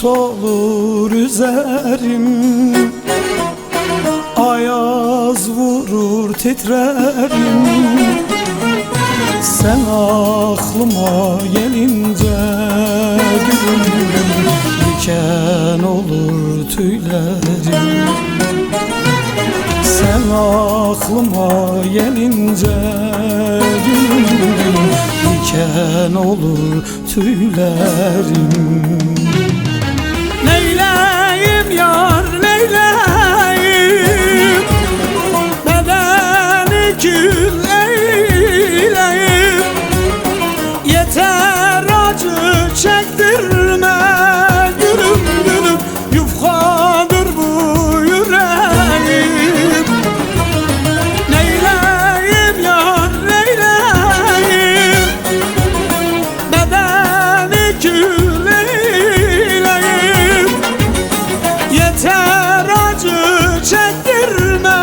bulut olur üzerim, ayaz vurur titrerim. Sen aklıma gelince gülüm gülüm diken olur tüylerim. Sen aklıma gelince gülüm gülüm diken olur tüylerim. Neyleyim yar neyleyim, bedeni kül eyleyim. Yeter acı çektirme gülüm gülüm, yufkadır bu yüreğim. Neyleyim yar neyleyim, bedeni kül eyleyim. Yeter acı çektirme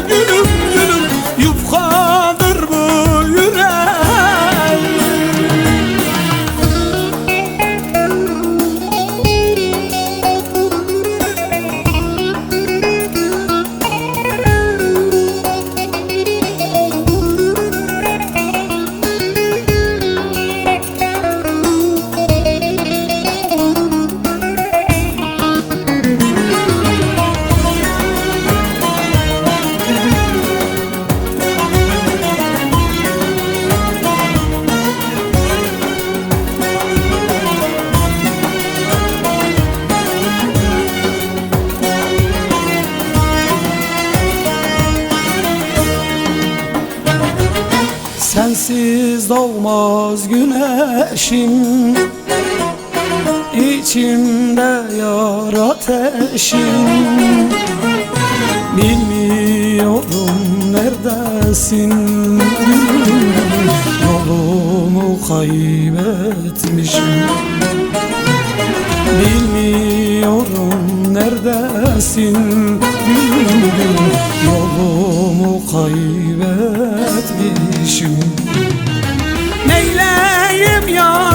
gülüm gülüm, yufkadır bu yüreğim. Sensiz doğmaz güneşim, içimde yar ateşim. Bilmiyorum neredesin, yolumu kaybetmişim. Bilmiyorum neredesin, yolumu kaybetmişim. Neyleyim ya